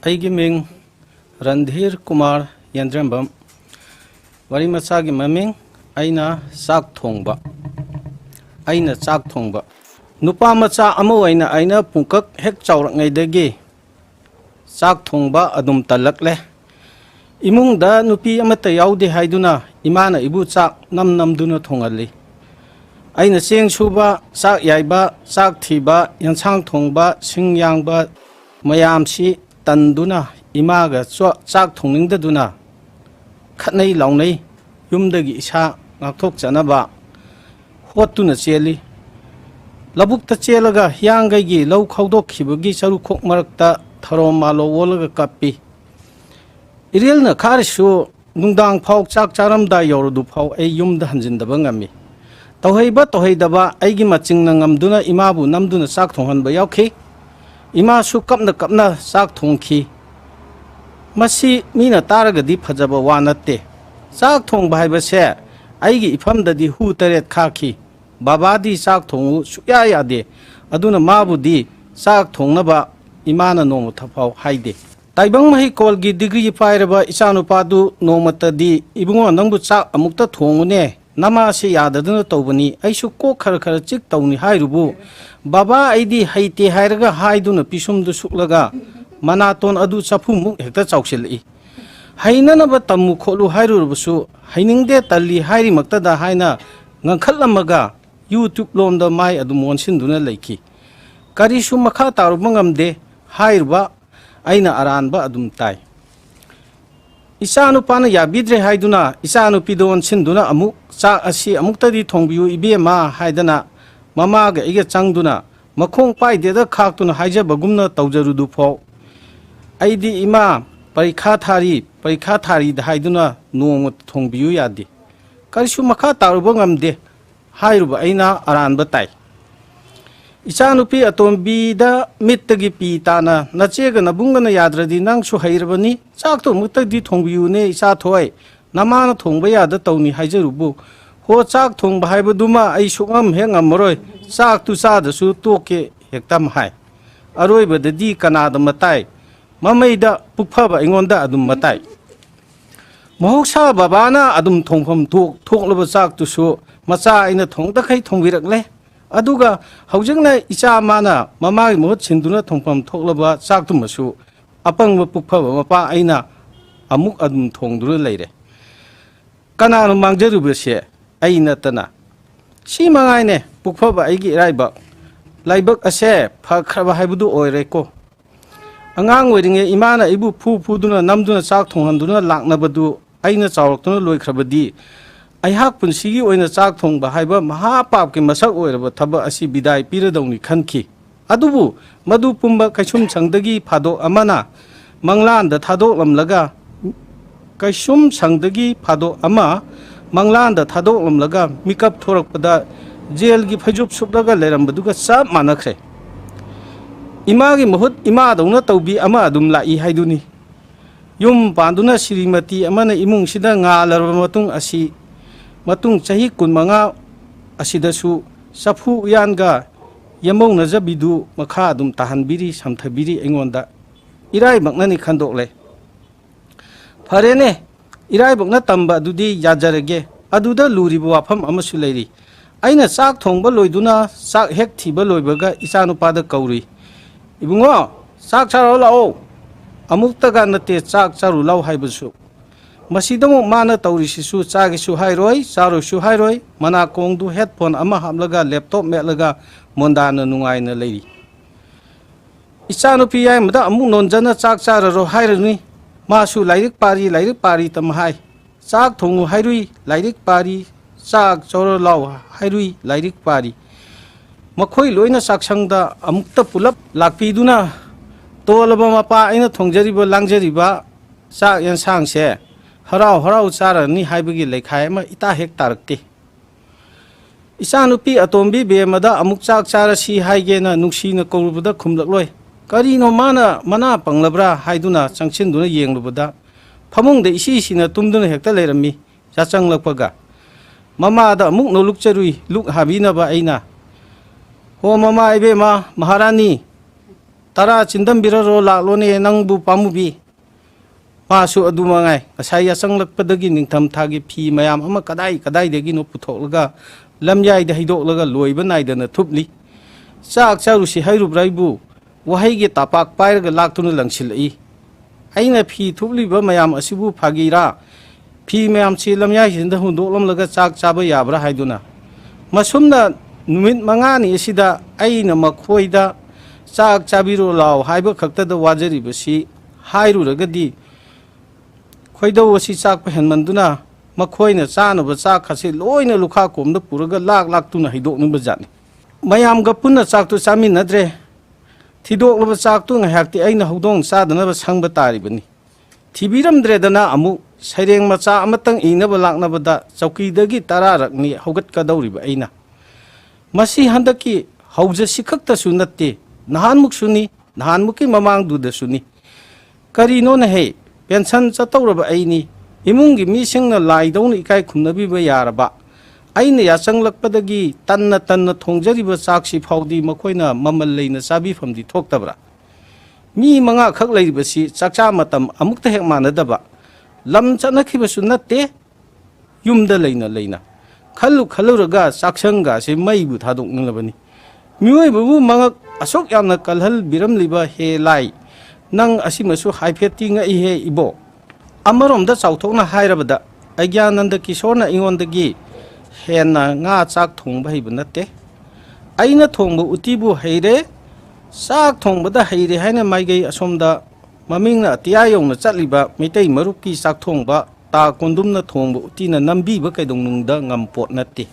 ꯑꯩꯒꯤ ꯃꯤꯡ ꯔꯟꯙꯤꯔ ꯀꯨꯃꯥꯔ ꯌꯦꯟꯗ꯭ꯔꯦꯝꯕꯝ ꯋꯥꯔꯤ ꯃꯆꯥꯒꯤ ꯃꯃꯤꯡ ꯑꯩꯅ ꯆꯥꯛ ꯊꯣꯡꯕ ꯅꯨꯄꯥ ꯃꯆꯥ ꯑꯃ ꯑꯣꯏꯅ ꯑꯩꯅ ꯄꯨꯡꯀꯛ ꯍꯦꯛ ꯆꯥꯎꯔꯛꯉꯩꯗꯒꯤ ꯆꯥꯛ ꯊꯣꯡꯕ ꯑꯗꯨꯝ ꯇꯜꯂꯛꯂꯦ ꯏꯃꯨꯡꯗ ꯅꯨꯄꯤ ꯑꯃꯠꯇ ꯌꯥꯎꯗꯦ ꯍꯥꯏꯗꯨꯅ ꯏꯃꯥꯅ ꯏꯕꯨ ꯆꯥꯛ ꯅꯝꯗꯨꯅ ꯊꯣꯡꯍꯜꯂꯤ ꯑꯩꯅ ꯆꯦꯡ ꯁꯨꯕ ꯆꯥꯛ ꯌꯥꯏꯕ ꯆꯥꯛ ꯊꯤꯕ ꯌꯦꯟꯁꯥꯡ ꯊꯣꯡꯕ ꯁꯤꯡ ꯌꯥꯡꯕ ꯃꯌꯥꯝꯁꯤ ꯇꯟꯗꯨꯅ ꯏꯃꯥꯒ ꯆꯥꯛ ꯊꯣꯡꯅꯤꯡꯗꯗꯨꯅ ꯈꯠꯅꯩ ꯂꯥꯎꯅꯩ ꯌꯨꯝꯗꯒꯤ ꯏꯁꯥ ꯉꯥꯛꯊꯣꯛꯆꯅꯕ ꯍꯣꯠꯇꯨꯅ ꯆꯦꯜꯂꯤ ꯂꯧꯕꯨꯛꯇ ꯆꯦꯜꯂꯒ ꯍꯤꯌꯥꯡꯒꯩꯒꯤ ꯂꯧ ꯈꯥꯎꯗꯣꯛꯈꯤꯕꯒꯤ ꯆꯔꯨꯈꯣꯛ ꯃꯔꯛꯇ ꯊꯔꯣ ꯃꯥꯂꯣ ꯑꯣꯜꯂꯒ ꯀꯞꯄꯤ ꯏꯔꯦꯜꯅ ꯈꯥꯔꯤꯁꯨ ꯅꯨꯡꯗꯥꯡ ꯐꯥꯎ ꯆꯥꯛ ꯆꯥꯔꯝꯗꯥꯏ ꯌꯧꯔꯗꯨ ꯐꯥꯎ ꯑꯩ ꯌꯨꯝꯗ ꯍꯟꯖꯤꯟꯗꯕ ꯉꯝꯃꯤ ꯇꯧꯍꯩꯕ ꯇꯧꯍꯩꯗꯕ ꯑꯩꯒꯤ ꯃꯆꯤꯡꯅ ꯉꯝꯗꯨꯅ ꯏꯃꯥꯕꯨ ꯅꯝꯗꯨꯅ ꯆꯥꯛ ꯊꯣꯡꯍꯟꯕ ꯌꯥꯎꯈꯤ 이마수 깝나 깝나 싹 통키 마시 미나 따라가디 파자바 와나떼 싹 통바 하이버세 아이기 이팜다디 후 따렛 카키 바바디 싹 통우 수야야데 아두나 마부디 싹 통나바 이마나 노무 타파우 하이데 ताइबंग मही कॉल की डिग्री पाइरबा इचानुपादु नोमतदी इबुंगो नंगबु चाक अमुक्ता थोंगुने नमा से याददन तौबनी ऐसु को खर खर चिक तौनी हाइरुबु बाबा आइदी हाइते हाइरगा हाइदुन पिसुमदु सुक्लगा मनातोन अदु चफुमु हेक्ता चौसिलई हाइननबा तम्मु खोलु हाइरुबसु हाइनिंगदे तल्ली हाइरि मक्तदा हाइना ngangkhatlamaga YouTube lomda mai adu monsinduna leiki karisu makha tarubangam de hairba aina aranba adum tai isanu pana yabidre haiduna isanu pidon sinduna amuk cha asi amuktadi thongbiu ibema haidana mama ga ige changduna makhong pai de da khaktuna haija bagumna tawjarudu pho aidi ima parikha thari da haiduna nong thongbiu yadi karisu makha tarubangam de hairuba aina aranba tai इचानुपी अतोंबीदा मित्तगी पीताना नचेगा नबुंगना याद्रदी नंगसु हैरबनी चाक तो मुक्तदी थोंबियुने इचा थोय नमाना थोंबा यादा तौनी हाइजरुबु हो चाक थोंबा हाइबदुमा आई सुगम हेंग अमरोय चाक तु चादसु तोके हेक्तम हाय अरोयबददी कनादा मताय ममैदा पुखफबा इंगोंदा अदुम मताय महौसा बाबाना अदुम थोंफम थोकलबा चाक तुसु मचा आइना थोंदखै थोंबिरकले अदुगा हौजंगना इचा माना ममागी महत सिंदुना थोंफम थोकलबा चाकतुमसु अपंग पुखफबा मपा आइना अमुक अदुम थोंदुर लेरे कनानो मांगजरुबसे आइना तना सी मंगाइने पुखफबा आइगी इराइबा लाइबक असे फखरबा हाइबदु ओइरेको अंगांग ओइरिंगे इमाना इबु फुदुना नमदुना चाक थोंहंदुना लाकनबदु आइना चावरक्तुना लोइखरबदी अहाक पुनसिगी ओइना चाक थोंबा हाइबा महापाप के मसक ओइरबा थबा असी बिदाय पिरदौनी खनखी अदुबु मदु पुंबा कैसुम संगदगी फादो अमना मंगलान द थादो लमलगा कैसुम संगदगी फादो अमा मंगलान द थादो लमलगा मिकअप थोरकपदा जेल की फजुप सुपलगा लेरमबदुगा सब मानखरे इमागी महुत इमा दौना तौबी अमा अदुम लाई हाइदुनी युम पांदुना श्रीमती अमना इमुंग सिदा ngalarba matung asi matung chahi kunmanga asidasu safu yanga yamong najabidu makha adum tahanbiri samthabiri engonda irai baknani khandokle farene irai bakna tamba dudi yajarage aduda luribu wafam amasu leiri aina chak thongba loiduna chak hek thiba loibaga isanu pada kauri ibungo chak charo lao amuktaga nate chak charu lau haibasu मसीदमु माना तौरिसिसु चागिसु हाइरोय चारोसु हाइरोय मना कोंगदु headphone अमा हामलगा laptop मेलगा मोंदाना नुंगाइना लेरी इचानुपी याय मदा अमु नोंजना चाक चाररो हाइरनी मासु lyric पारी तम हाय चाक थोंगु हाइरुई lyric पारी चाक चौरो लाव हाइरुई lyric पारी मखोय लोइना चाकसंगदा अमुक्ता पुलप लाकपीदुना तोलबा मपा आइना थोंजरिबा लांजरिबा चाक यनसांगसे हराव हराव चारनी हाइबगी लेखाय मा इता हेक तारकते इचानुपी अतोंबी बेमदा अमुक चाक चारसी हाइगेना नुक्सीना कौरुबदा खुमलकलोय करीनो माना मना पंगलब्रा हाइदुना चंगसिनदुना येंगलुबदा फमुंगदे इसीना तुमदुना हेक्ता लेरमी चाचंगलकपगा ममादा अमुक नोलुकचरुई लुक हाबिनबा आइना हो ममा इबेमा महारानी tara chindambiraro laklone nangbu pamubi masu adu mangai ngasai asanglakpadagi ningtham thagi phi mayam ama kadai dagi no putholaga lamyai da hidolaga loiba naidana thupli chak charusi hairubraibu wahaigi tapak pairaga laktuna langsilai aina phi thupliba mayam asibu phagira phi mayam chi lamyai hinda hundolomlaga chak chaba yabra haiduna masumna numit mangani asida aina makhoida chak chabiro law haiba khakta da wajari basi hairuragadi khoidau asi chak pahenmanduna makhoina chanaba chak khasi loina lukha komda puraga lak tuna hidokningba jatni mayam ga punna chak tu chaminadre thidoklaba chak tu ngahakti aina hodong chadanaba sangba taribani thibiramdredana amu saireng macha amatang inaba laknabada chaukidagi tararakni hogat kadawriba aina masi handaki haujasi khakta su natte nahanmuk suni nahanmuki mamang duda suni karino na he pension chatawraba aini imungi misingna laidawna ikai khumnabiba yaraba aina yachanglakpadagi tanna thongjariba chaksi phawdi makhoina mamal leina chabifamdi thoktabra mi manga khak leiribasi chakcha matam amukta hek manadaba lam chanakhibasu natte yumda leina khaluraga chaksanga se maibu thadoknalabani miyoibu mangak asok yamna kalhal biramliba he lai nang asimasu haifeti nga ihe ibo amaromda chauthokna hairabada agyananda kisorna ingondagi hena nga chak thongba hiba natte aina thongba utibu heire chak thongbada heire haina maigai asomda mamingna atiya yongna chatliba mitei marupki chak thongba ta kondumna thongba utina nambiba kaidongnungda ngampot natte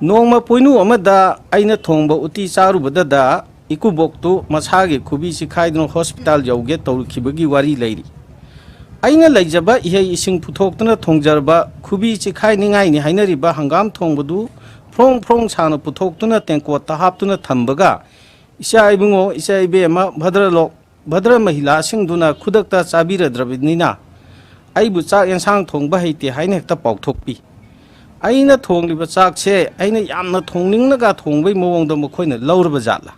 nongma poinu amada aina thongba uti charubada da ikuboktu masagi khubi sikhaidno hospital yauge tawrkhibagi wari leiri aina leijaba ihe ising puthoktuna thongjarba khubi chikhai ningai ni hainariba hangam thongbadu frong sana puthoktuna tengkota haptuna thambaga isa ibungo isa ibema bhadra mahila singduna khudakta chabiradrabinina aibu chak ensang thongba heite haina hekta pauthokpi aina thongliba chak se aina yamna thongningnaga thongbai mawongda mokhoina laurba jatla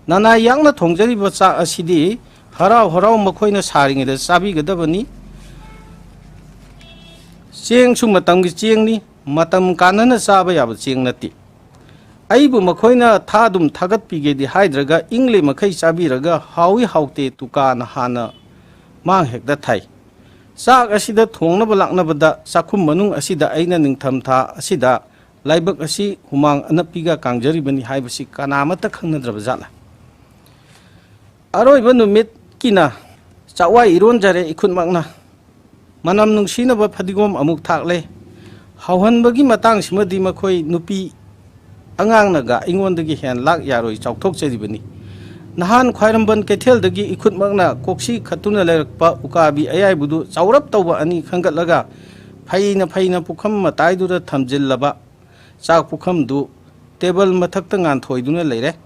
nana yangna thongjariba chak asidi harau makhoina saringeda chabigadabani cheng su matamgi chengni matam kanana chaba yaba cheng nati aibu makhoina thadum thagat pigedi haidraga ingle makhai chabiraga hawi haute tukana hana mang hekda thai chak asida thongnaba laknabada chakhum manung asida aina ningtham tha asida laibak asi humang anapiga kangjari haibasi kanamata khangnadraba jatla aroiba numit kina chawai ironjare ikhutmakna manam nungsinaba phadigom amuk thakle hauhanbagi matang simadi makhoi nupi angangnaga ingondagi hen lak yaroi chauthokjaribani nahan khwairamban ketheldagi ikhutmakna koksi khatuna lerakpa ukabi ayaibudu chaurap tawba ani khangatlaga phaina pukham mataidura thamjillaba chak pukhamdu table mathakta ngan thoiduna leire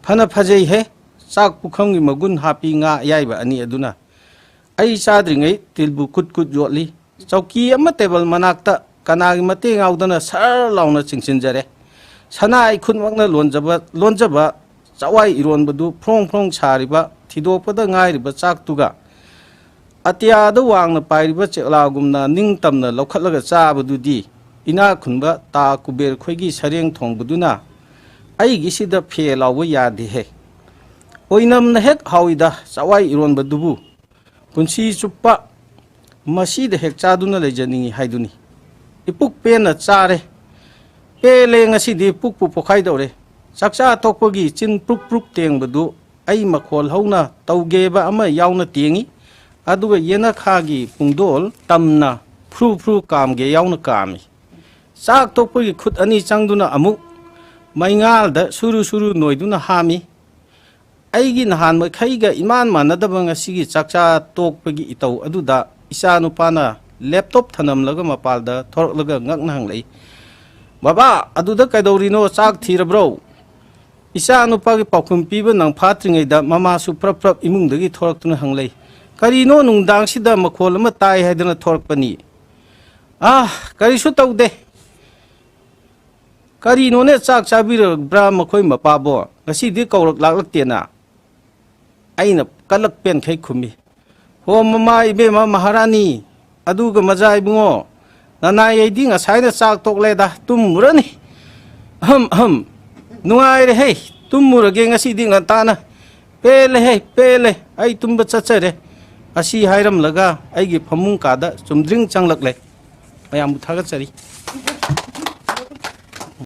phana phajei he chak pukhamgi magun hapi nga ayaiba ani aduna ai chadringai tilbu kut yotli chauki ama table manakta kanagi mate ngaudana sar launa chingchinjare sana ikhutmakna lonjaba chawai ironbadu frong chariba thidokpada ngairiba chaktuga atiyada wangna pairiba cheklagumna ningtamna lokhatlaga chabadudi ina khunba ta kuber khoigi sareng thongbuduna aigi sida phe lawba yade he oinamna hek hawida chawai ironbadubu punsi chuppa masida hek chaduna lejaningi haiduni ipuk pena chare pele ngasidi pukpu pokhaidore sakcha tokpagi chin pruk tengbadu ai makhol hauna tawgeba ama yauna tengi aduga yena khagi pungdol tamna phru kamge yauna kami sak tokpagi khut ani changduna amuk maingalda suru noiduna hami aigi nahan makhaiga iman manadaba ngasigi sakcha tokpagi itau aduda isa nupana laptop thanamlaga mapalda thorlaga ngakna hanglei baba aduda kaidorino chak thirabro isa nupagi paukhum piba nang phatringaida mama su prap imungdagi thoraktuna hanglei karino nungdang sida makhol ama tai haidana thorakpani karisu taude karino ne chak chabira bra makhoi mapabo ngasi di kaurak laklak tiana aina kalak pen khai khumi ho mama ibe ma maharani aduga maja ibungo nana yedi ngasai na chak tok le da tumurani ham nuai re hey tumurage ngasi di ngantana pele hey pele ai tumba chachere asi hairam laga ai gi phamung ka da chumdring changlak le mayam thagat chari